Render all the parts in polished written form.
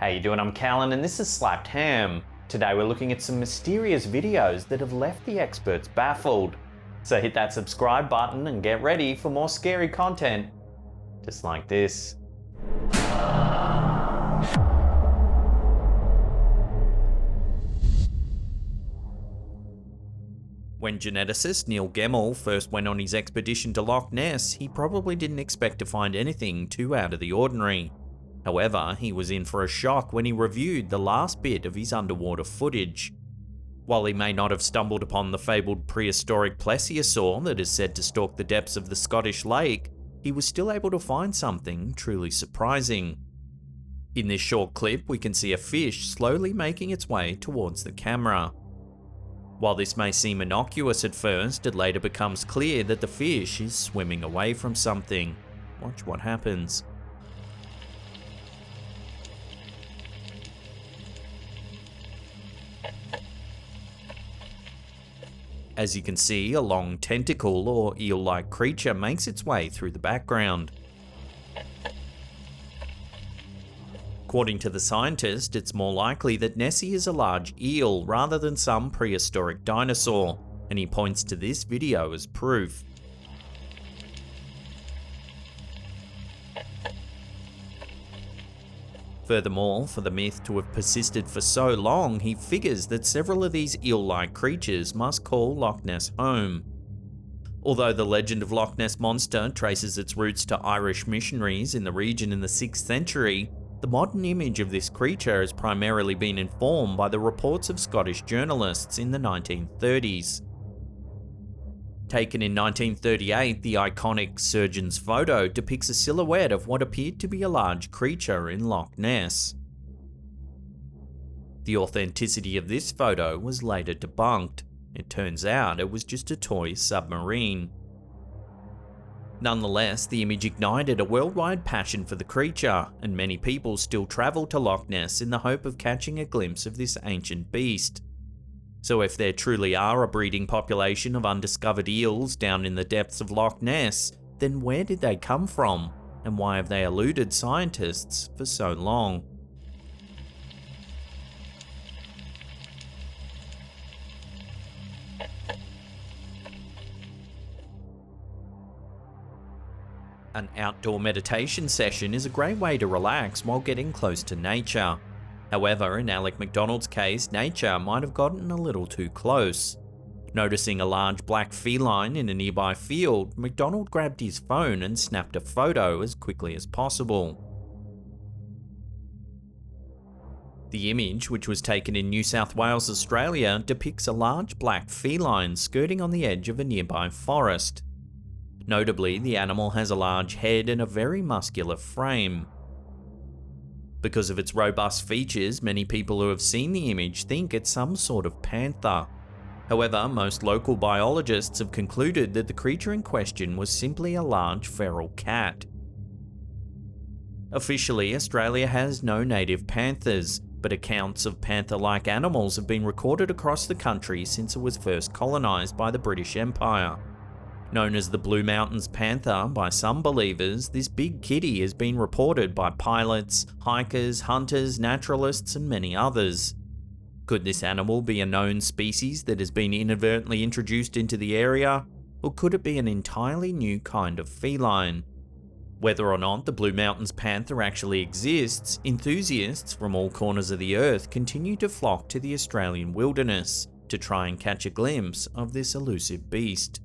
How you doing? I'm Callan and this is Slapped Ham. Today we're looking at some mysterious videos that have left the experts baffled. So hit that subscribe button and get ready for more scary content, just like this. When geneticist Neil Jemayel first went on his expedition to Loch Ness, he probably didn't expect to find anything too out of the ordinary. However, he was in for a shock when he reviewed the last bit of his underwater footage. While he may not have stumbled upon the fabled prehistoric plesiosaur that is said to stalk the depths of the Scottish lake, he was still able to find something truly surprising. In this short clip, we can see a fish slowly making its way towards the camera. While this may seem innocuous at first, it later becomes clear that the fish is swimming away from something. Watch what happens. As you can see, a long tentacle or eel-like creature makes its way through the background. According to the scientist, it's more likely that Nessie is a large eel rather than some prehistoric dinosaur, and he points to this video as proof. Furthermore, for the myth to have persisted for so long, he figures that several of these eel-like creatures must call Loch Ness home. Although the legend of Loch Ness Monster traces its roots to Irish missionaries in the region in the 6th century, the modern image of this creature has primarily been informed by the reports of Scottish journalists in the 1930s. Taken in 1938, the iconic surgeon's photo depicts a silhouette of what appeared to be a large creature in Loch Ness. The authenticity of this photo was later debunked. It turns out it was just a toy submarine. Nonetheless, the image ignited a worldwide passion for the creature, and many people still travel to Loch Ness in the hope of catching a glimpse of this ancient beast. So if there truly are a breeding population of undiscovered eels down in the depths of Loch Ness, then where did they come from, and why have they eluded scientists for so long? An outdoor meditation session is a great way to relax while getting close to nature. However, in Alec McDonald's case, nature might have gotten a little too close. Noticing a large black feline in a nearby field, McDonald grabbed his phone and snapped a photo as quickly as possible. The image, which was taken in New South Wales, Australia, depicts a large black feline skirting on the edge of a nearby forest. Notably, the animal has a large head and a very muscular frame. Because of its robust features, many people who have seen the image think it's some sort of panther. However, most local biologists have concluded that the creature in question was simply a large feral cat. Officially, Australia has no native panthers, but accounts of panther-like animals have been recorded across the country since it was first colonised by the British Empire. Known as the Blue Mountains panther by some believers, this big kitty has been reported by pilots, hikers, hunters, naturalists, and many others. Could this animal be a known species that has been inadvertently introduced into the area, or could it be an entirely new kind of feline? Whether or not the Blue Mountains panther actually exists, enthusiasts from all corners of the earth continue to flock to the Australian wilderness to try and catch a glimpse of this elusive beast.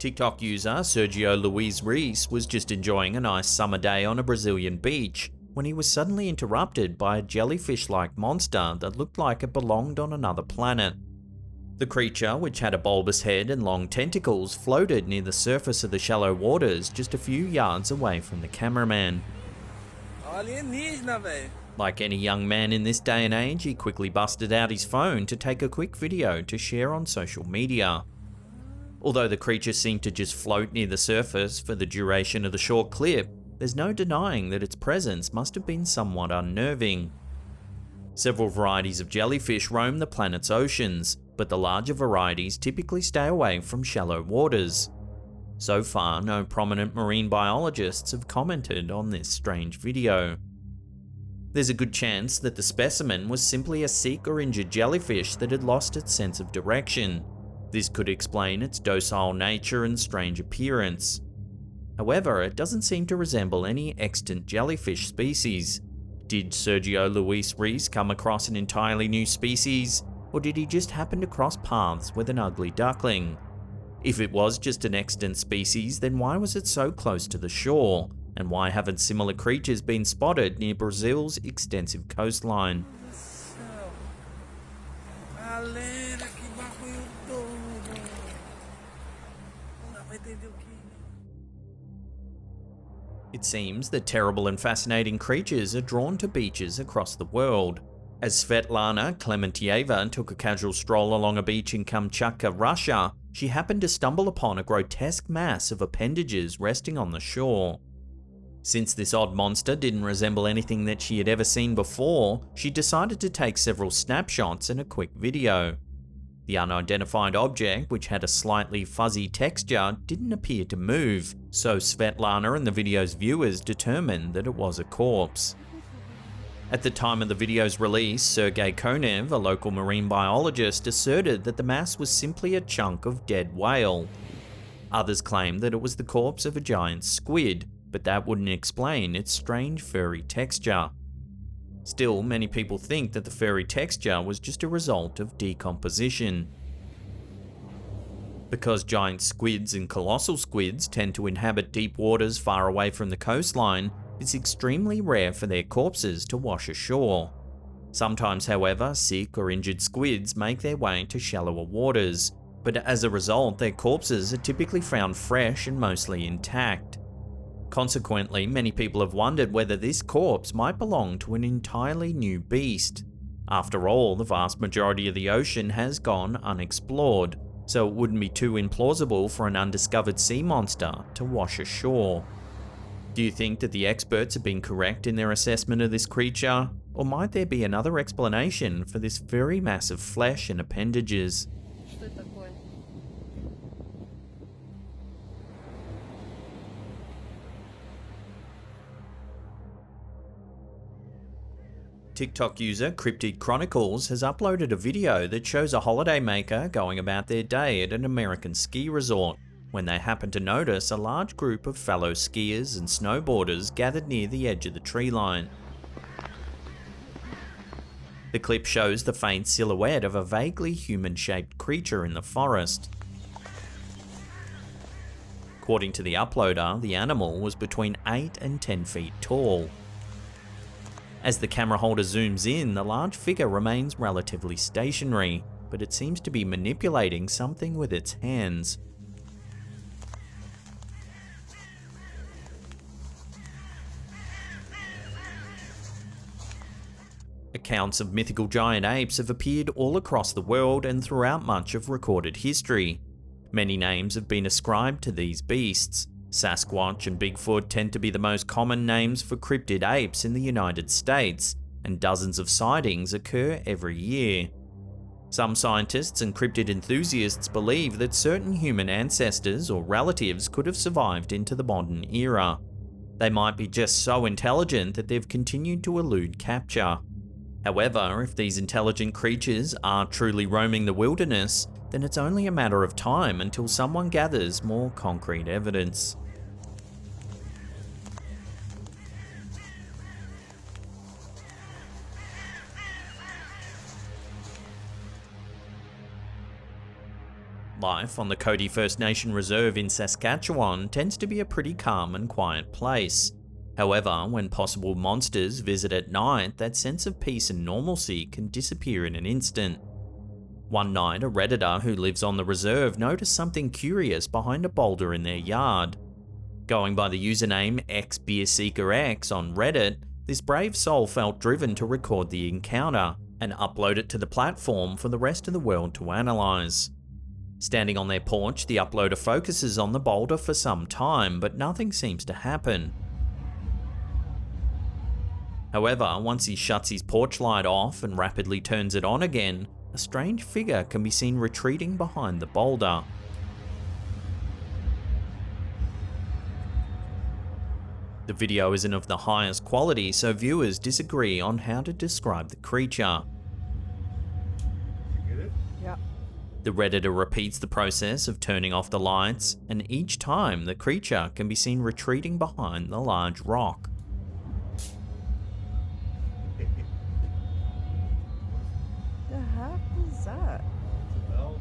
TikTok user Sergio Luis Reis was just enjoying a nice summer day on a Brazilian beach when he was suddenly interrupted by a jellyfish-like monster that looked like it belonged on another planet. The creature, which had a bulbous head and long tentacles, floated near the surface of the shallow waters just a few yards away from the cameraman. Like any young man in this day and age, he quickly busted out his phone to take a quick video to share on social media. Although the creature seemed to just float near the surface for the duration of the short clip, there's no denying that its presence must have been somewhat unnerving. Several varieties of jellyfish roam the planet's oceans, but the larger varieties typically stay away from shallow waters. So far, no prominent marine biologists have commented on this strange video. There's a good chance that the specimen was simply a sick or injured jellyfish that had lost its sense of direction. This could explain its docile nature and strange appearance. However, it doesn't seem to resemble any extant jellyfish species. Did Sergio Luis Reis come across an entirely new species, or did he just happen to cross paths with an ugly duckling? If it was just an extant species, then why was it so close to the shore? And why haven't similar creatures been spotted near Brazil's extensive coastline? It seems that terrible and fascinating creatures are drawn to beaches across the world. As Svetlana Klementieva took a casual stroll along a beach in Kamchatka, Russia, she happened to stumble upon a grotesque mass of appendages resting on the shore. Since this odd monster didn't resemble anything that she had ever seen before, she decided to take several snapshots and a quick video. The unidentified object, which had a slightly fuzzy texture, didn't appear to move, so Svetlana and the video's viewers determined that it was a corpse. At the time of the video's release, Sergei Konev, a local marine biologist, asserted that the mass was simply a chunk of dead whale. Others claimed that it was the corpse of a giant squid, but that wouldn't explain its strange furry texture. Still, many people think that the furry texture was just a result of decomposition. Because giant squids and colossal squids tend to inhabit deep waters far away from the coastline, it's extremely rare for their corpses to wash ashore. Sometimes, however, sick or injured squids make their way to shallower waters, but as a result, their corpses are typically found fresh and mostly intact. Consequently, many people have wondered whether this corpse might belong to an entirely new beast. After all, the vast majority of the ocean has gone unexplored, so it wouldn't be too implausible for an undiscovered sea monster to wash ashore. Do you think that the experts have been correct in their assessment of this creature, or might there be another explanation for this very massive flesh and appendages? TikTok user Cryptid Chronicles has uploaded a video that shows a holidaymaker going about their day at an American ski resort when they happen to notice a large group of fellow skiers and snowboarders gathered near the edge of the tree line. The clip shows the faint silhouette of a vaguely human-shaped creature in the forest. According to the uploader, the animal was between 8 and 10 feet tall. As the camera holder zooms in, the large figure remains relatively stationary, but it seems to be manipulating something with its hands. Accounts of mythical giant apes have appeared all across the world and throughout much of recorded history. Many names have been ascribed to these beasts. Sasquatch and Bigfoot tend to be the most common names for cryptid apes in the United States, and dozens of sightings occur every year. Some scientists and cryptid enthusiasts believe that certain human ancestors or relatives could have survived into the modern era. They might be just so intelligent that they've continued to elude capture. However, if these intelligent creatures are truly roaming the wilderness, then it's only a matter of time until someone gathers more concrete evidence. Life on the Cody First Nation Reserve in Saskatchewan tends to be a pretty calm and quiet place. However, when possible monsters visit at night, that sense of peace and normalcy can disappear in an instant. One night, a Redditor who lives on the reserve noticed something curious behind a boulder in their yard. Going by the username XBeerSeekerX on Reddit, this brave soul felt driven to record the encounter and upload it to the platform for the rest of the world to analyze. Standing on their porch, the uploader focuses on the boulder for some time, but nothing seems to happen. However, once he shuts his porch light off and rapidly turns it on again, a strange figure can be seen retreating behind the boulder. The video isn't of the highest quality, so viewers disagree on how to describe the creature. You get it? Yeah. The Redditor repeats the process of turning off the lights, and each time the creature can be seen retreating behind the large rock. The heck is that? Well,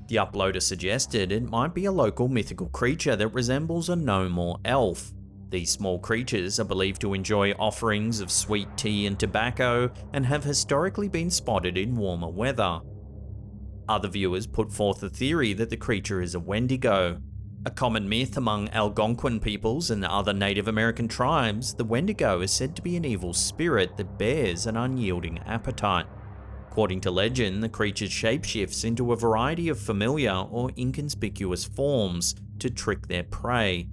The uploader suggested it might be a local mythical creature that resembles a gnome or elf. These small creatures are believed to enjoy offerings of sweet tea and tobacco and have historically been spotted in warmer weather. Other viewers put forth the theory that the creature is a Wendigo. A common myth among Algonquin peoples and other Native American tribes, the Wendigo is said to be an evil spirit that bears an unyielding appetite. According to legend, the creature shapeshifts into a variety of familiar or inconspicuous forms to trick their prey.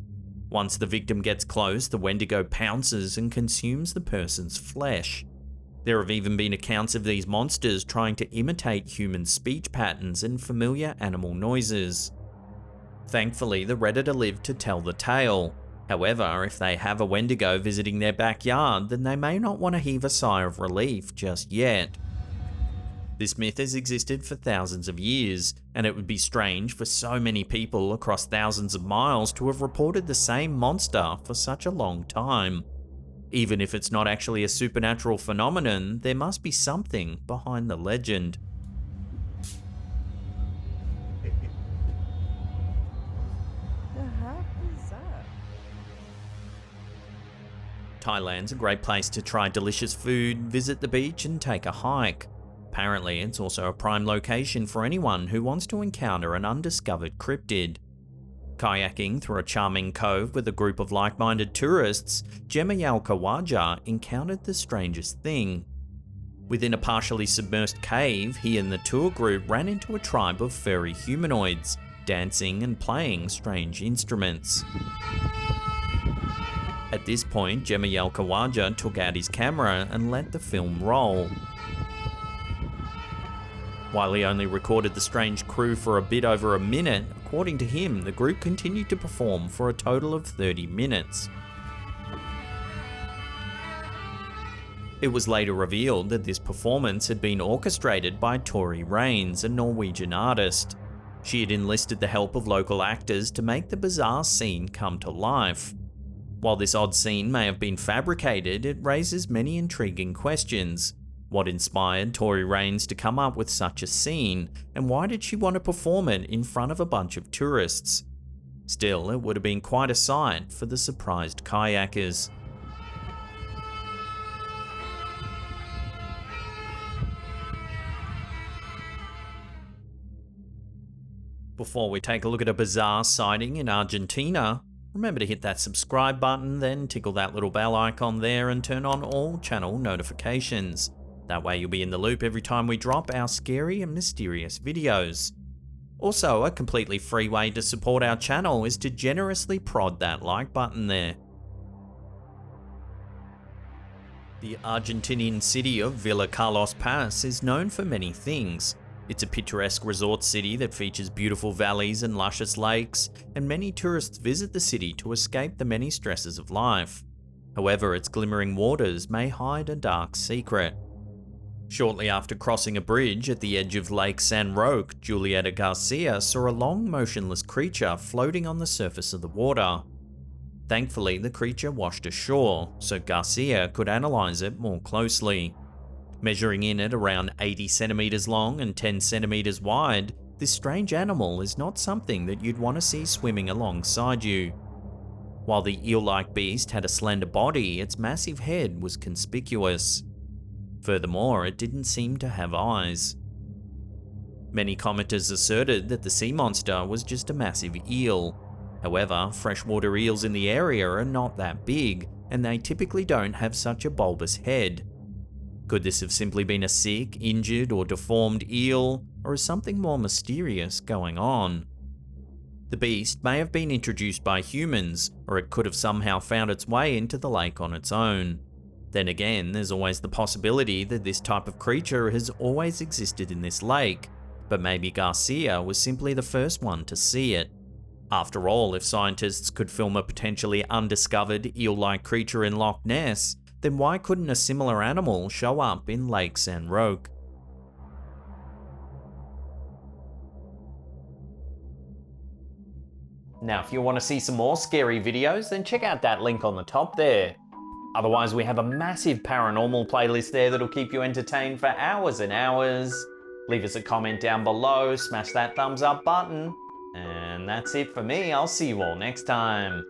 Once the victim gets close, the Wendigo pounces and consumes the person's flesh. There have even been accounts of these monsters trying to imitate human speech patterns and familiar animal noises. Thankfully, the Redditor lived to tell the tale. However, if they have a Wendigo visiting their backyard, then they may not want to heave a sigh of relief just yet. This myth has existed for thousands of years, and it would be strange for so many people across thousands of miles to have reported the same monster for such a long time. Even if it's not actually a supernatural phenomenon, there must be something behind the legend. The heck is that? Thailand's a great place to try delicious food, visit the beach, and take a hike. Apparently, it's also a prime location for anyone who wants to encounter an undiscovered cryptid. Kayaking through a charming cove with a group of like-minded tourists, Jemayel Khawaja encountered the strangest thing. Within a partially submerged cave, he and the tour group ran into a tribe of furry humanoids, dancing and playing strange instruments. At this point, Jemayel Khawaja took out his camera and let the film roll. While he only recorded the strange crew for a bit over a minute, according to him, the group continued to perform for a total of 30 minutes. It was later revealed that this performance had been orchestrated by Tori Raines, a Norwegian artist. She had enlisted the help of local actors to make the bizarre scene come to life. While this odd scene may have been fabricated, it raises many intriguing questions. What inspired Tori Raines to come up with such a scene, and why did she want to perform it in front of a bunch of tourists? Still, it would have been quite a sight for the surprised kayakers. Before we take a look at a bizarre sighting in Argentina, remember to hit that subscribe button, then tickle that little bell icon there and turn on all channel notifications. That way you'll be in the loop every time we drop our scary and mysterious videos. Also, a completely free way to support our channel is to generously prod that like button there. The Argentinian city of Villa Carlos Paz is known for many things. It's a picturesque resort city that features beautiful valleys and luscious lakes, and many tourists visit the city to escape the many stresses of life. However, its glimmering waters may hide a dark secret. Shortly after crossing a bridge at the edge of Lake San Roque, Julieta García saw a long, motionless creature floating on the surface of the water. Thankfully, the creature washed ashore, so García could analyze it more closely. Measuring in at around 80 centimeters long and 10 centimeters wide, this strange animal is not something that you'd want to see swimming alongside you. While the eel-like beast had a slender body, its massive head was conspicuous. Furthermore, it didn't seem to have eyes. Many commenters asserted that the sea monster was just a massive eel. However, freshwater eels in the area are not that big, and they typically don't have such a bulbous head. Could this have simply been a sick, injured, or deformed eel, or is something more mysterious going on? The beast may have been introduced by humans, or it could have somehow found its way into the lake on its own. Then again, there's always the possibility that this type of creature has always existed in this lake, but maybe Garcia was simply the first one to see it. After all, if scientists could film a potentially undiscovered eel-like creature in Loch Ness, then why couldn't a similar animal show up in Lake St. Roque? Now, if you want to see some more scary videos, then check out that link on the top there. Otherwise, we have a massive paranormal playlist there that'll keep you entertained for hours and hours. Leave us a comment down below, smash that thumbs up button, and that's it for me. I'll see you all next time.